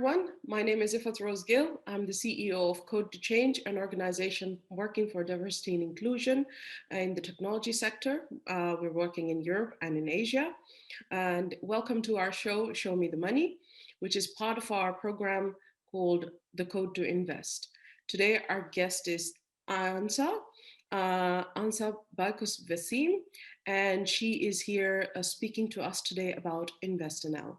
everyone. My name is Ifat Rose Gill. I'm the CEO of Code to Change, an organization working for diversity and inclusion in the technology sector. We're working in Europe and in Asia. And welcome to our show, Show Me the Money, which is part of our program called The Code to Invest. Today, our guest is Ansa Baykus-Wasim, and she is here speaking to us today about InvestNL.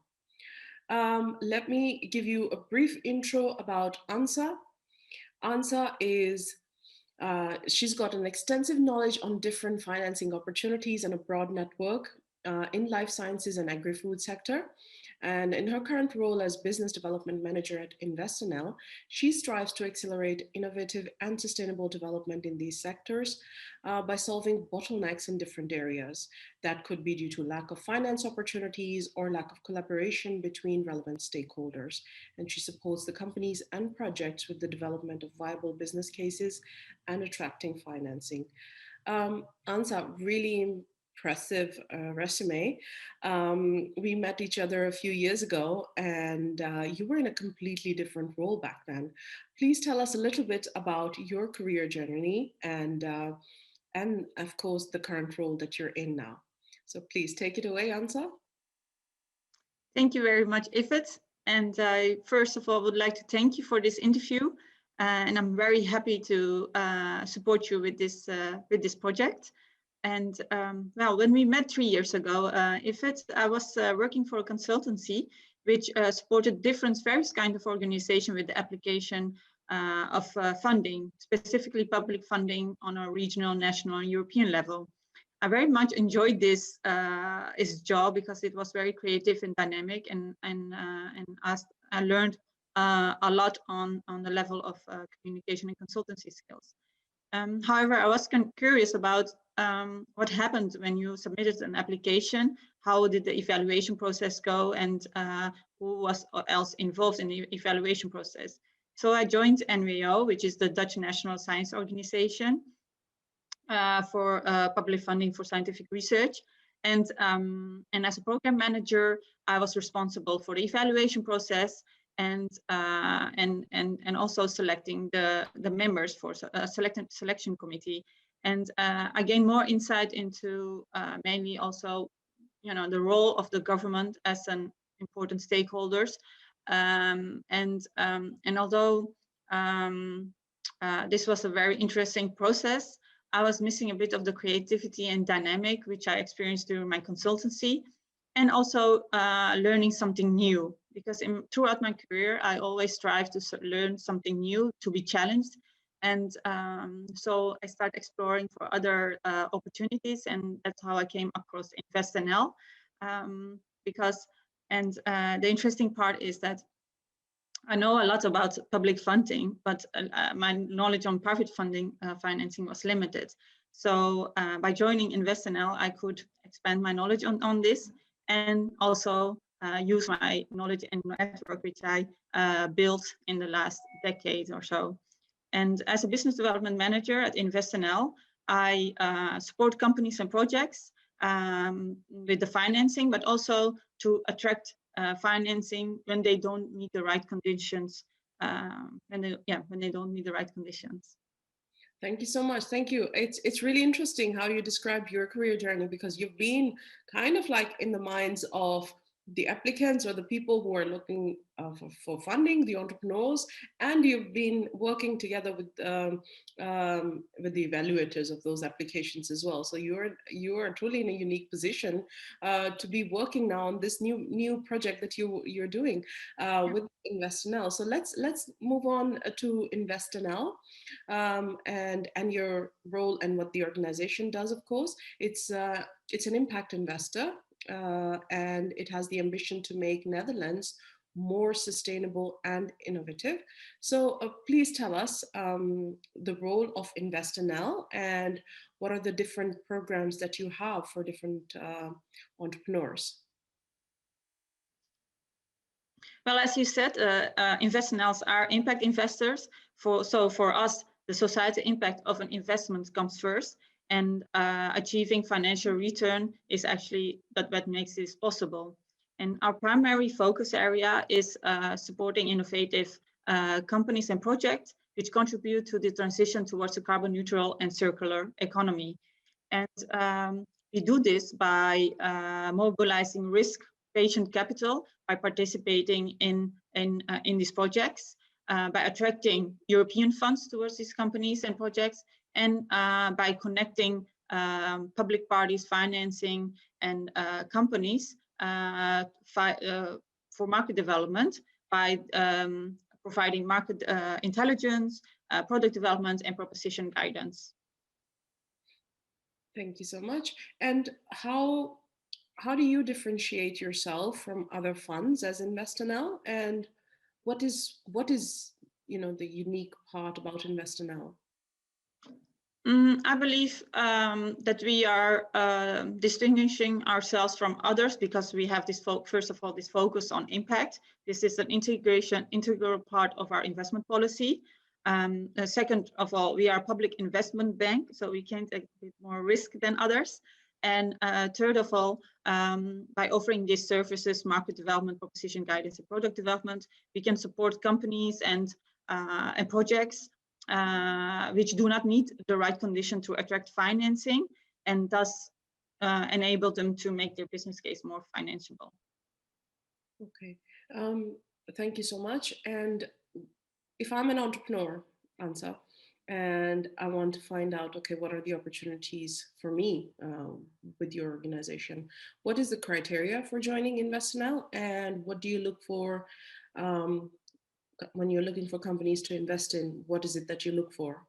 Let me give you a brief intro about Ansa. Ansa is, she's got an extensive knowledge on different financing opportunities and a broad network in life sciences and agri-food sector. And in her current role as business development manager at InvestNL, she strives to accelerate innovative and sustainable development in these sectors by solving bottlenecks in different areas. That could be due to lack of finance opportunities or lack of collaboration between relevant stakeholders. And she supports the companies and projects with the development of viable business cases and attracting financing. Ansa, really impressive resume. We met each other a few years ago, and you were in a completely different role back then. Please tell us a little bit about your career journey and of course the current role that you're in now. So please take it away, Ansa. Thank you very much, Ifat. And I first of all would like to thank you for this interview. And I'm very happy to support you with this project. And well, when we met 3 years ago, Ifat, I was working for a consultancy which supported various kinds of organization with the application of funding, specifically public funding on a regional, national, and European level. I very much enjoyed this job because it was very creative and dynamic, and I learned a lot on the level of communication and consultancy skills. However, I was curious about what happened when you submitted an application. How did the evaluation process go, and who was else involved in the evaluation process? So I joined NWO, which is the Dutch National Science Organization for public funding for scientific research. And as a program manager, I was responsible for the evaluation process and also selecting the members for a selection committee. And I gained more insight into mainly also, the role of the government as an important stakeholders. And although this was a very interesting process, I was missing a bit of the creativity and dynamic which I experienced during my consultancy, and also learning something new, because throughout my career, I always strive to learn something new, to be challenged. And so I started exploring for other opportunities, and that's how I came across InvestNL. The interesting part is that I know a lot about public funding, but my knowledge on private funding financing was limited. So by joining InvestNL, I could expand my knowledge on this, and also use my knowledge and network, which I built in the last decade or so. And as a business development manager at InvestNL, I support companies and projects with the financing, but also to attract financing when they don't meet the right conditions. When they don't meet the right conditions. Thank you so much. Thank you. It's really interesting how you describe your career journey, because you've been kind of like in the minds of the applicants or the people who are looking for funding, the entrepreneurs, and you've been working together with the evaluators of those applications as well. So you are truly in a unique position to be working now on this new project that you're doing with InvestNL. So let's move on to InvestNL and your role and what the organization does. Of course, it's an impact investor. And it has the ambition to make Netherlands more sustainable and innovative. So please tell us the role of InvestNL and what are the different programs that you have for different entrepreneurs. Well, as you said, InvestNLs are impact investors. So for us, the societal impact of an investment comes first. And achieving financial return is actually what makes this possible. And our primary focus area is supporting innovative companies and projects which contribute to the transition towards a carbon neutral and circular economy. And we do this by mobilizing risk patient capital by participating in these projects, by attracting European funds towards these companies and projects, and by connecting public parties, financing, and companies for market development by providing market intelligence, product development, and proposition guidance. Thank you so much. And how do you differentiate yourself from other funds as InvestNL? And what is the unique part about InvestNL? I believe that we are distinguishing ourselves from others because we have this, first of all, this focus on impact. This is an integral part of our investment policy. Second of all, we are a public investment bank, so we can take a bit more risk than others. And third of all, by offering these services, market development, proposition guidance, and product development, we can support companies and projects which do not meet the right condition to attract financing, and thus enable them to make their business case more financeable. Okay, thank you so much. And if I'm an entrepreneur, Ansa, and I want to find out, okay, what are the opportunities for me with your organization? What is the criteria for joining InvestNL, and what do you look for when you're looking for companies to invest in? What is it that you look for?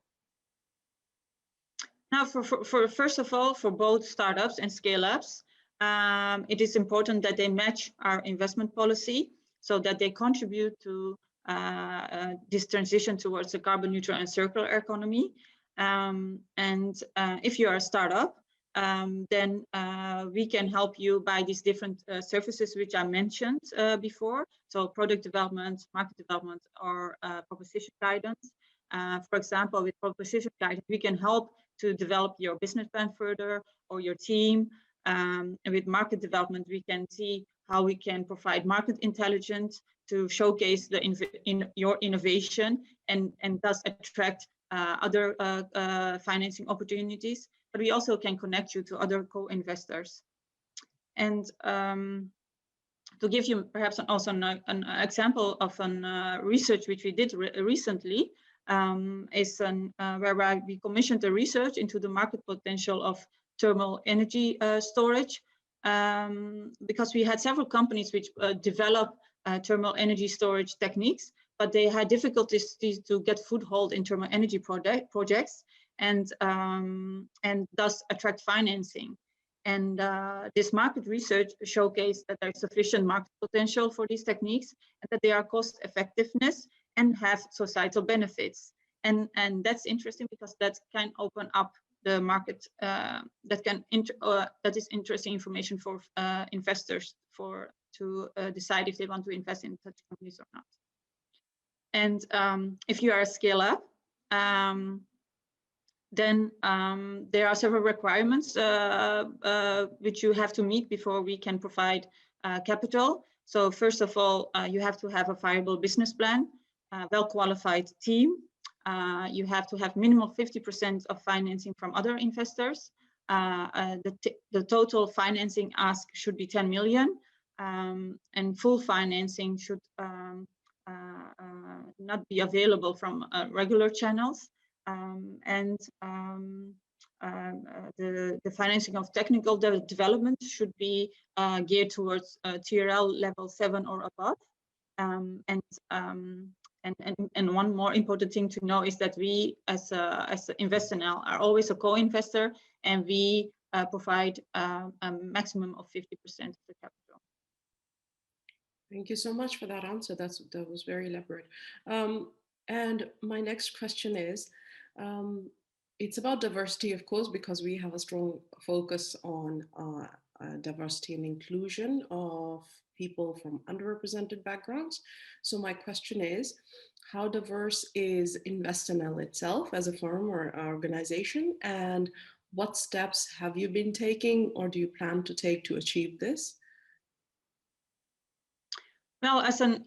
Now, for first of all, for both startups and scale-ups, it is important that they match our investment policy so that they contribute to this transition towards a carbon neutral and circular economy. If you are a startup, then we can help you by these different services which I mentioned before. So product development, market development, or proposition guidance. For example, with proposition guidance, we can help to develop your business plan further or your team. And with market development, we can see how we can provide market intelligence to showcase your innovation and thus attract other financing opportunities. But we also can connect you to other co-investors. And to give you perhaps also an example of research which we did recently, is whereby we commissioned a research into the market potential of thermal energy storage, because we had several companies which develop thermal energy storage techniques, but they had difficulties to get foothold in thermal energy projects and thus attract financing. And this market research showcased that there's sufficient market potential for these techniques and that they are cost effectiveness and have societal benefits. And that's interesting because that can open up the market, that is interesting information for investors to decide if they want to invest in such companies or not. And if you are a scale up, then there are several requirements which you have to meet before we can provide capital. So first of all, you have to have a viable business plan, well-qualified team. You have to have minimum 50% of financing from other investors. The total financing ask should be 10 million, and full financing should not be available from regular channels. The financing of technical development should be geared towards TRL level 7 or above. And one more important thing to know is that we, as InvestNL, are always a co-investor, and we provide a maximum of 50% of the capital. Thank you so much for that answer. That was very elaborate. And my next question is, it's about diversity, of course, because we have a strong focus on diversity and inclusion of people from underrepresented backgrounds. So my question is, how diverse is InvestNL itself as a firm or organization, and what steps have you been taking or do you plan to take to achieve this? Well, as an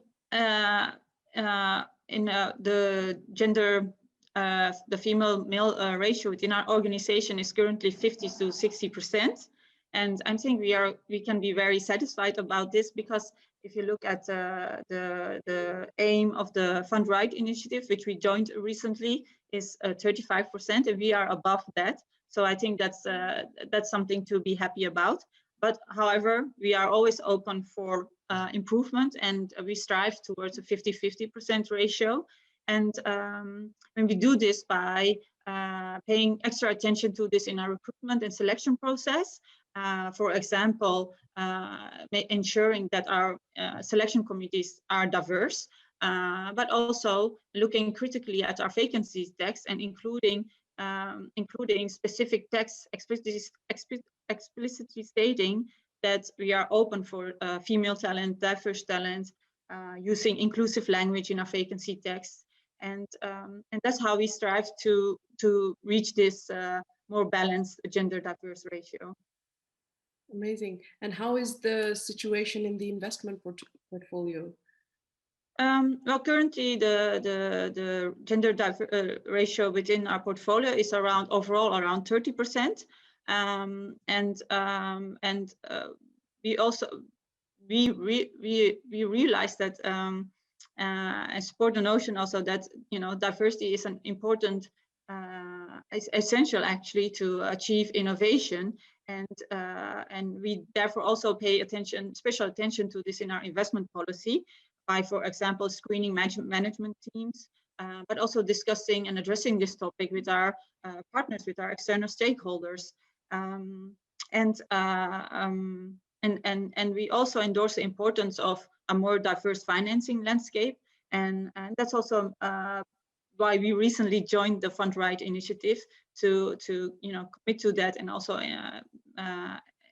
in the gender, the female-male ratio within our organization is currently 50 to 60%, and I think we can be very satisfied about this, because if you look at the aim of the Fund Right initiative, which we joined recently, is 35%, and we are above that. So I think that's something to be happy about. But however, we are always open for improvement, and we strive towards a 50-50% ratio. And when we do this by paying extra attention to this in our recruitment and selection process, for example, ensuring that our selection committees are diverse, but also looking critically at our vacancies text and including specific text explicitly stating that we are open for female talent, diverse talent, using inclusive language in our vacancy text, and that's how we strive to reach this more balanced gender diverse ratio. Amazing. And how is the situation in the investment portfolio? Well, currently the gender ratio within our portfolio is overall around 30%, and we also we realize that and support the notion also that diversity is an important essential actually to achieve innovation, and we therefore also pay special attention to this in our investment policy by, for example, screening management teams, but also discussing and addressing this topic with our partners, with our external stakeholders. And we also endorse the importance of a more diverse financing landscape. And that's also why we recently joined the Fund Right initiative to commit to that, and also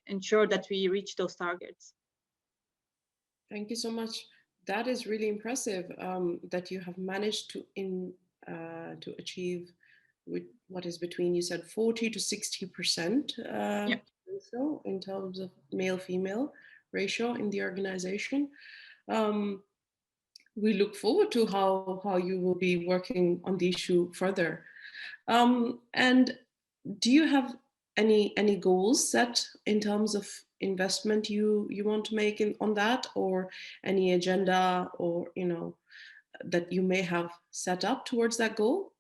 ensure that we reach those targets. Thank you so much. That is really impressive, that you have managed to achieve with what is between, you said, 40 to 60% Yeah. ratio in terms of male-female ratio in the organization. We look forward to how you will be working on the issue further. And do you have any goals set in terms of investment you want to make on that, or any agenda, or that you may have set up towards that goal?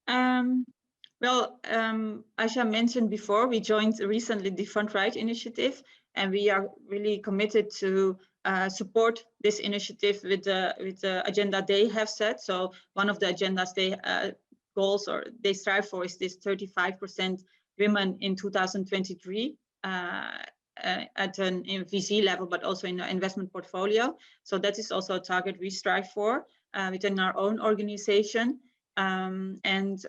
Well, as I mentioned before, we joined recently the Fund Right initiative, and we are really committed to support this initiative with the agenda they have set. So one of the agendas they goals or they strive for is this 35% women in 2023 at an VC level, but also in the investment portfolio. So that is also a target we strive for within our own organization. And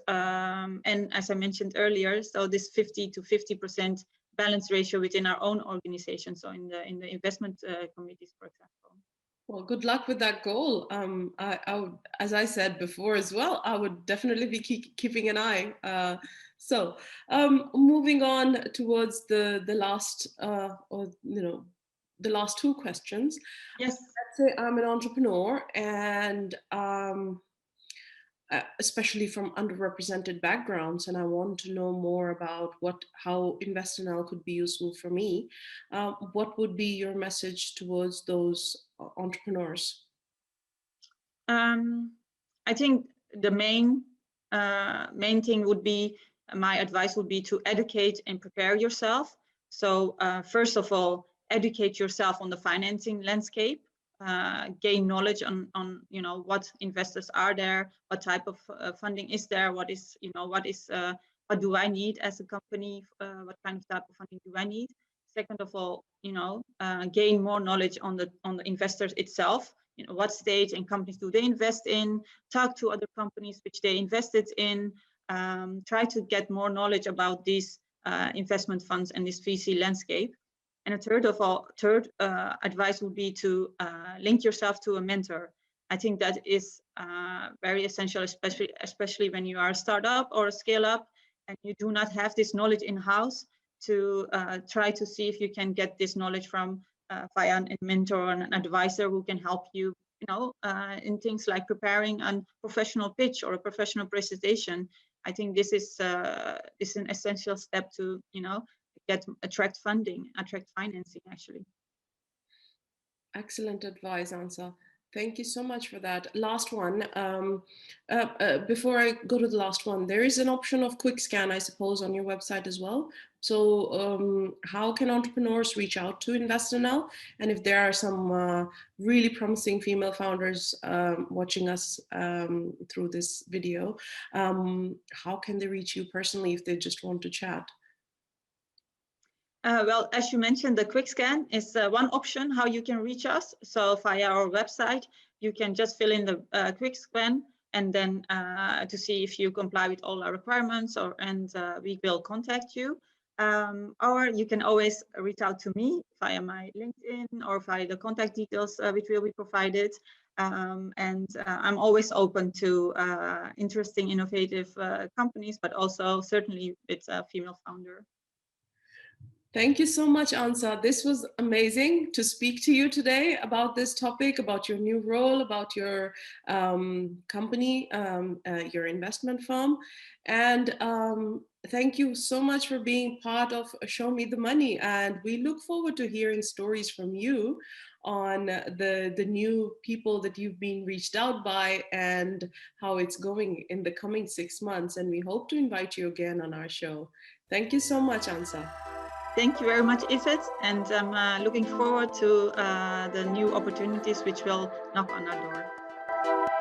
as I mentioned earlier, so this 50 to 50% balance ratio within our own organization, so in the investment committees, for example. Well, good luck with that goal. I would, as I said before as well, I would definitely be keeping an eye. So moving on towards the last, or the last two questions. Yes. Let's say I'm an entrepreneur, and especially from underrepresented backgrounds, and I want to know more about how InvestNL could be useful for me. What would be your message towards those entrepreneurs? I think the main thing would be, my advice would be to educate and prepare yourself. So first of all, educate yourself on the financing landscape. Gain knowledge on what investors are there, what type of funding is there, what do I need as a company, what kind of type of funding do I need. Second of all, gain more knowledge on the investors itself. What stage and companies do they invest in? Talk to other companies which they invested in. Try to get more knowledge about these investment funds and this VC landscape. And a third advice would be to link yourself to a mentor. I think that is very essential, especially when you are a startup or a scale up and you do not have this knowledge in-house, to try to see if you can get this knowledge from via a mentor and an advisor who can help you, in things like preparing a professional pitch or a professional presentation. I think this is an essential step to, attract funding, attract financing, actually. Excellent advice, Ansa. Thank you so much for that. Last one. Before I go to the last one, there is an option of quick scan, I suppose, on your website as well. So, how can entrepreneurs reach out to InvestNL? And if there are some really promising female founders watching us through this video, how can they reach you personally if they just want to chat? Well, as you mentioned, the quick scan is one option how you can reach us. So via our website, you can just fill in the quick scan and then to see if you comply with all our requirements, and we will contact you. Or you can always reach out to me via my LinkedIn or via the contact details which will be provided. And I'm always open to interesting, innovative companies, but also certainly with a female founder. Thank you so much, Ansa. This was amazing to speak to you today about this topic, about your new role, about your company, your investment firm. And thank you so much for being part of Show Me the Money. And we look forward to hearing stories from you on the new people that you've been reached out by and how it's going in the coming 6 months. And we hope to invite you again on our show. Thank you so much, Ansa. Thank you very much, Yvette, and I'm looking forward to the new opportunities which will knock on our door.